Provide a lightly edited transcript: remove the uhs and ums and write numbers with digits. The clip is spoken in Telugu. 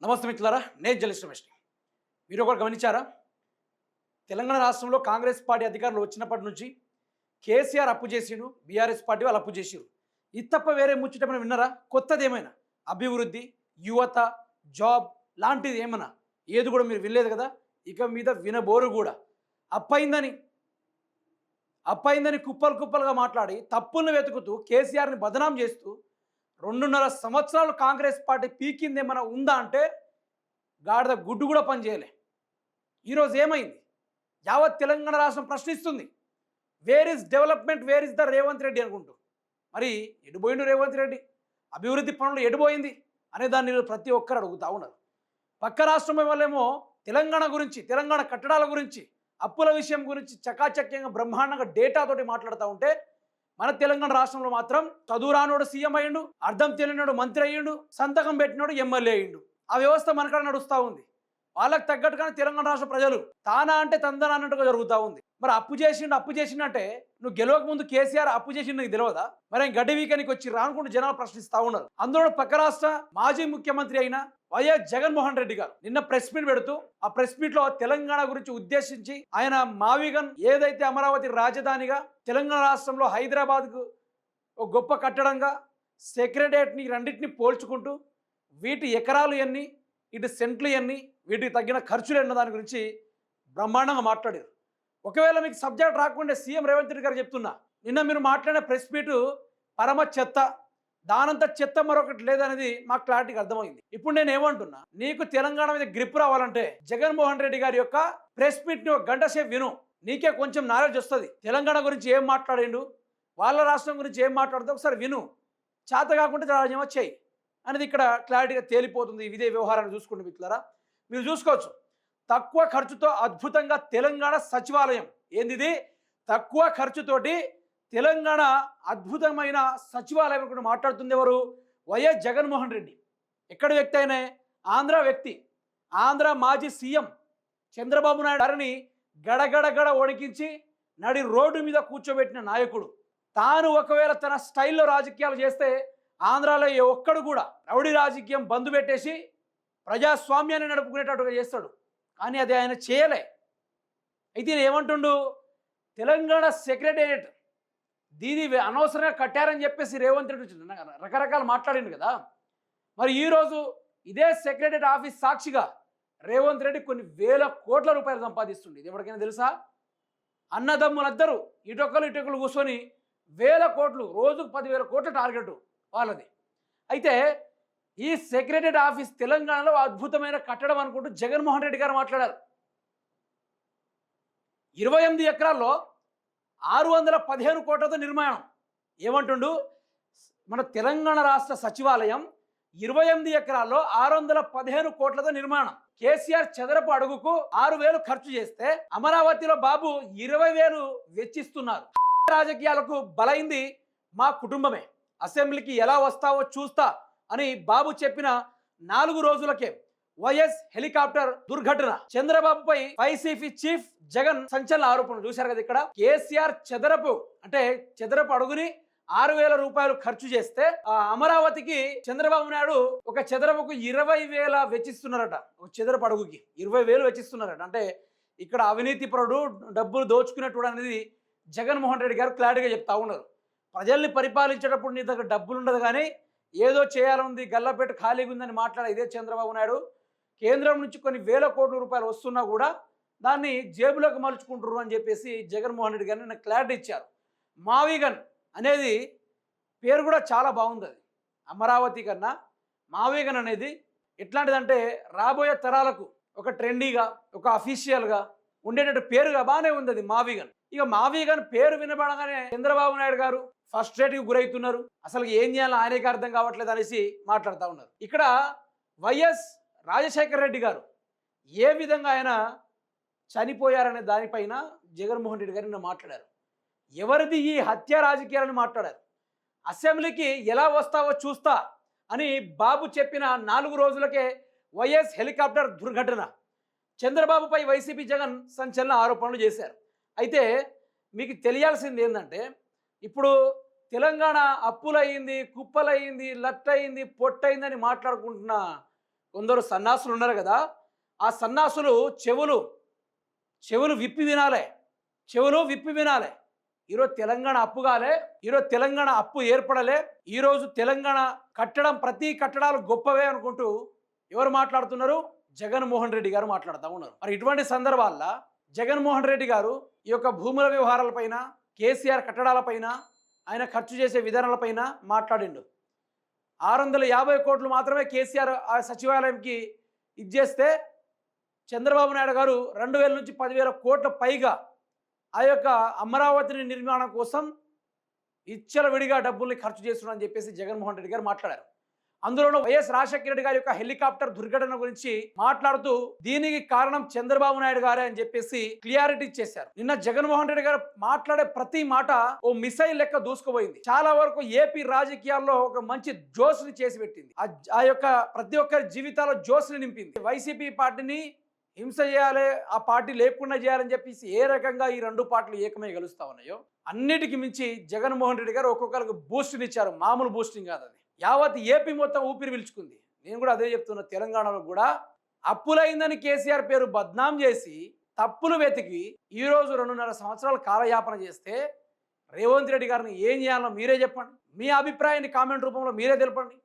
నమస్తే మిత్రులారా, నేను జర్నలిస్ట్ రమేష్. మీరు ఒకటి గమనించారా? తెలంగాణ రాష్ట్రంలో కాంగ్రెస్ పార్టీ అధికారులు వచ్చినప్పటి నుంచి కేసీఆర్ అప్పు చేసిండు, బీఆర్ఎస్ పార్టీ వాళ్ళు అప్పు చేసిరు. ఇది తప్ప వేరే ముచ్చటమైనా విన్నారా? కొత్తది ఏమైనా అభివృద్ధి, యువత, జాబ్ లాంటిది ఏమైనా ఏది కూడా మీరు వినలేదు కదా. ఇక మీద వినబోరు కూడా. అప్పయిందని అప్పయిందని కుప్పలు కుప్పలుగా మాట్లాడి తప్పులను వెతుకుతూ కేసీఆర్ని బదనాం చేస్తూ 2.5 సంవత్సరాలు కాంగ్రెస్ పార్టీ పీకింది ఏమైనా ఉందా అంటే గాడిద గుడ్డు కూడా పనిచేయలే. ఈరోజు ఏమైంది? యావత్ తెలంగాణ రాష్ట్రం ప్రశ్నిస్తుంది, where is development, where is the Revanth Reddy అనుకుంటూ. మరి ఎడిపోయిండు రేవంత్ రెడ్డి? అభివృద్ధి పనులు ఎడిపోయింది అనే దాన్ని ప్రతి ఒక్కరు అడుగుతూ ఉన్నారు. పక్క రాష్ట్రం వాళ్ళేమో తెలంగాణ గురించి, తెలంగాణ కట్టడాల గురించి, అప్పుల విషయం గురించి చకాచక్యంగా బ్రహ్మాండంగా డేటాతోటి మాట్లాడుతూ ఉంటే, మన తెలంగాణ రాష్ట్రంలో మాత్రం చదువురానోడు సీఎం అయ్యిండు, అర్థం తెలియనోడు మంత్రి అయ్యిండు, సంతకం పెట్టినోడు ఎమ్మెల్యే అయ్యిండు. ఆ వ్యవస్థ మనకాడ నడుస్తూ ఉంది. వాళ్ళకి తగ్గట్టుగానే తెలంగాణ రాష్ట్ర ప్రజలు తానా అంటే తందన అన్నట్టుగా జరుగుతూ ఉంది. మరి అప్పు చేసిండంటే నువ్వు గెలవక ముందు కేసీఆర్ అప్పు చేసిండు నీకు తెలియదా? మరి గడ్డి వీకానికి వచ్చి రానుకుంటూ జనాలు ప్రశ్నిస్తూ ఉన్నారు. అందులో పక్క రాష్ట్ర మాజీ ముఖ్యమంత్రి అయిన వైఎస్ జగన్మోహన్ రెడ్డి గారు నిన్న ప్రెస్ మీట్ పెడుతూ ఆ ప్రెస్ మీట్ లో తెలంగాణ గురించి ఉద్దేశించి ఆయన మావిగన్ ఏదైతే అమరావతి రాజధానిగా తెలంగాణ రాష్ట్రంలో హైదరాబాద్ కు ఒక గొప్ప కట్టడంగా సెక్రటేరియట్ని రెండింటిని పోల్చుకుంటూ వీటి ఎకరాలు ఎన్ని, ఇటు సెంట్లు ఎన్ని, వీటికి తగ్గిన ఖర్చులు ఎన్న దాని గురించి బ్రహ్మాండంగా మాట్లాడారు. ఒకవేళ మీకు సబ్జెక్ట్ రాకుండా సీఎం రేవంత్ రెడ్డి గారు చెప్తున్నా, నిన్న మీరు మాట్లాడిన ప్రెస్ మీటు పరమ చెత్త, దానంతా చెత్త మరొకటి లేదనేది మాకు క్లారిటీగా అర్థమైంది. ఇప్పుడు నేను ఏమంటున్నా, నీకు తెలంగాణ మీద గ్రిప్ రావాలంటే జగన్మోహన్ రెడ్డి గారి యొక్క ప్రెస్ మీట్ని ఒక గంట సేపు విను, నీకే కొంచెం నాలెడ్జ్ వస్తుంది. తెలంగాణ గురించి ఏం మాట్లాడిండు, వాళ్ళ రాష్ట్రం గురించి ఏం మాట్లాడుతూ ఒకసారి విను. చేత కాకుండా రాజ్యం వచ్చాయి అనేది ఇక్కడ క్లారిటీగా తేలిపోతుంది. ఇదే వ్యవహారాన్ని చూసుకుంటూ మిత్రులారా, మీరు చూసుకోవచ్చు. తక్కువ ఖర్చుతో అద్భుతంగా తెలంగాణ సచివాలయం ఏంది? తక్కువ ఖర్చుతోటి తెలంగాణ అద్భుతమైన సచివాలయం కూడా మాట్లాడుతుంది ఎవరు? వైఎస్ జగన్మోహన్ రెడ్డి. ఎక్కడి వ్యక్తి అయినా ఆంధ్ర వ్యక్తి, ఆంధ్ర మాజీ సీఎం చంద్రబాబు నాయుడు గారిని గడగడగడ వణికించి నడి రోడ్డు మీద కూర్చోబెట్టిన నాయకుడు. తాను ఒకవేళ తన స్టైల్లో రాజకీయాలు చేస్తే ఆంధ్రాలో ఏ ఒక్కడు కూడా రౌడీ రాజకీయం బంద్ పెట్టేసి ప్రజాస్వామ్యాన్ని నడుపుకునేటట్టుగా చేస్తాడు. కానీ అది ఆయన చేయలే. అయితే ఏమంటుండు, తెలంగాణ సెక్రటేరియట్ దీని అనవసరంగా కట్టారని చెప్పేసి రేవంత్ రెడ్డి రకరకాలు మాట్లాడింది కదా. మరి ఈరోజు ఇదే సెక్రటేరియట్ ఆఫీస్ సాక్షిగా రేవంత్ రెడ్డి కొన్ని వేల కోట్ల రూపాయలు సంపాదిస్తుంది. ఇది ఎవరికైనా తెలుసా? అన్నదమ్ములందరూ ఇటొకరు కూర్చొని వేల కోట్లు, రోజుకు 10,000 కోట్ల టార్గెట్ వాళ్ళది. అయితే ఈ సెక్రటేరియట్ ఆఫీస్ తెలంగాణలో అద్భుతమైన కట్టడం అనుకుంటూ జగన్మోహన్ రెడ్డి గారు మాట్లాడారు. 28 ఎకరాల్లో 615 కోట్లతో నిర్మాణం. ఏమంటుండు, మన తెలంగాణ రాష్ట్ర సచివాలయం 28 ఎకరాల్లో 615 కోట్లతో నిర్మాణం. కేసీఆర్ చదరపు అడుగుకు 6,000 ఖర్చు చేస్తే అమరావతిలో బాబు 20,000 వెచ్చిస్తున్నారు. రాజకీయాలకు బలైంది మా కుటుంబమే, అసెంబ్లీకి ఎలా వస్తావో చూస్తా అని బాబు చెప్పిన 4 రోజులకే వైఎస్ హెలికాప్టర్ దుర్ఘటన, చంద్రబాబుపై వైసీపీ చీఫ్ జగన్ సంచలన ఆరోపణలు చూశారు కదా. ఇక్కడ కేసీఆర్ చదరపు అడుగుని 6,000 రూపాయలు ఖర్చు చేస్తే ఆ అమరావతికి చంద్రబాబు నాయుడు ఒక చదరపుకు 20,000 వెచ్చిస్తున్నారట. ఒక చదరపు అడుగుకి 20,000 వెచ్చిస్తున్నారట. అంటే ఇక్కడ అవినీతి పరుడు, డబ్బులు దోచుకునేటోడు అనేది జగన్మోహన్ రెడ్డి గారు క్లారిటీగా చెప్తా ఉన్నారు. ప్రజల్ని పరిపాలించేటప్పుడు నీ దగ్గర డబ్బులు ఉండదు, కానీ ఏదో చేయాలనుంది, గల్లపెట్టు ఖాళీగా ఉందని మాట్లాడే ఇదే చంద్రబాబు నాయుడు కేంద్రం నుంచి కొన్ని వేల కోట్ల రూపాయలు వస్తున్నా కూడా దాన్ని జేబులోకి మలుచుకుంటారు అని చెప్పేసి జగన్మోహన్ రెడ్డి గారిని నాకు క్లారిటీ ఇచ్చారు. మావిగన్ అనేది పేరు కూడా చాలా బాగుంది. అది అమరావతి కన్నా మావిగన్ అనేది ఎట్లాంటిదంటే రాబోయే తరాలకు ఒక ట్రెండీగా, ఒక అఫీషియల్గా ఉండేటట్టు పేరుగా బాగానే ఉంది అది మావిగన్. ఇక మావిగన్ పేరు వినబడగానే చంద్రబాబు నాయుడు గారు ఫస్ట్రేట్కి గురవుతున్నారు. అసలు ఏం చేయాలో ఆయనకి అర్థం కావట్లేదు అనేసి మాట్లాడుతూ ఉన్నారు. ఇక్కడ వైఎస్ రాజశేఖర రెడ్డి గారు ఏ విధంగా ఆయన చనిపోయారనే దానిపైన జగన్మోహన్ రెడ్డి గారు మాట్లాడారు. ఎవరిది ఈ హత్య రాజకీయాలని మాట్లాడారు. అసెంబ్లీకి ఎలా వస్తావో చూస్తా అని బాబు చెప్పిన 4 రోజులకే వైఎస్ హెలికాప్టర్ దుర్ఘటన, చంద్రబాబుపై వైసీపీ జగన్ సంచలన ఆరోపణలు చేశారు. అయితే మీకు తెలియాల్సింది ఏంటంటే, ఇప్పుడు తెలంగాణ అప్పులయ్యింది, కుప్పలయ్యింది, లట్టయింది, పొట్టయిందని మాట్లాడుకుంటున్న కొందరు సన్నాసులు ఉన్నారు కదా, ఆ సన్నాసులు చెవులు విప్పి వినాలే, చెవులు విప్పి వినాలే. ఈరోజు తెలంగాణ అప్పు కాలే, ఈరోజు తెలంగాణ అప్పు ఏర్పడలే, ఈరోజు తెలంగాణ కట్టడం ప్రతి కట్టడాలు గొప్పవే అనుకుంటూ ఎవరు మాట్లాడుతున్నారు? జగన్మోహన్ రెడ్డి గారు మాట్లాడుతూ ఉన్నారు. మరి ఇటువంటి సందర్భాల్లో జగన్మోహన్ రెడ్డి గారు ఈ యొక్క భూముల వ్యవహారాలపైన, కేసీఆర్ కట్టడాలపైన, ఆయన ఖర్చు చేసే విధానాలపైన మాట్లాడిండు. 650 కోట్లు మాత్రమే కేసీఆర్ ఆ సచివాలయంకి ఇచ్చేస్తే చంద్రబాబు నాయుడు గారు 2000 నుంచి 10,000 కోట్ల పైగా ఆ యొక్క అమరావతిని నిర్మాణం కోసం విడిగా డబ్బుల్ని ఖర్చు చేస్తున్నారని చెప్పేసి జగన్మోహన్ రెడ్డి గారు మాట్లాడారు. అందులోనూ వైఎస్ రాజశేఖర రెడ్డి గారి యొక్క హెలికాప్టర్ దుర్ఘటన గురించి మాట్లాడుతూ దీనికి కారణం చంద్రబాబు నాయుడు గారే అని చెప్పేసి క్లియారిటీ ఇచ్చేశారు. నిన్న జగన్మోహన్ రెడ్డి గారు మాట్లాడే ప్రతి మాట ఓ మిసైల్ లెక్క దూసుకుపోయింది. చాలా వరకు ఏపీ రాజకీయాల్లో ఒక మంచి జోస్ని చేసి పెట్టింది. ఆ యొక్క ప్రతి ఒక్కరి జీవితాల్లో జోస్ని నింపింది. వైసీపీ పార్టీని హింస చేయాలి, ఆ పార్టీ లేకుండా చేయాలని చెప్పేసి ఏ రకంగా ఈ రెండు పార్టీలు ఏకమై గెలుస్తా ఉన్నాయో అన్నిటికి మించి జగన్మోహన్ రెడ్డి గారు ఒక్కొక్కరికి బూస్ట్ని ఇచ్చారు. మామూలు బూస్టింగ్ కాదు అది. యావత్ ఏపీ మొత్తం ఊపిరి పీల్చుకుంది. నేను కూడా అదే చెప్తున్నా, తెలంగాణలో కూడా అప్పులైందని కేసీఆర్ పేరు బద్నాం చేసి తప్పులు వెతికి ఈరోజు 2.5 సంవత్సరాల కాలయాపన చేస్తే రేవంత్ రెడ్డి గారిని ఏం చేయాలో మీరే చెప్పండి. మీ అభిప్రాయాన్ని కామెంట్ రూపంలో మీరే తెలపండి.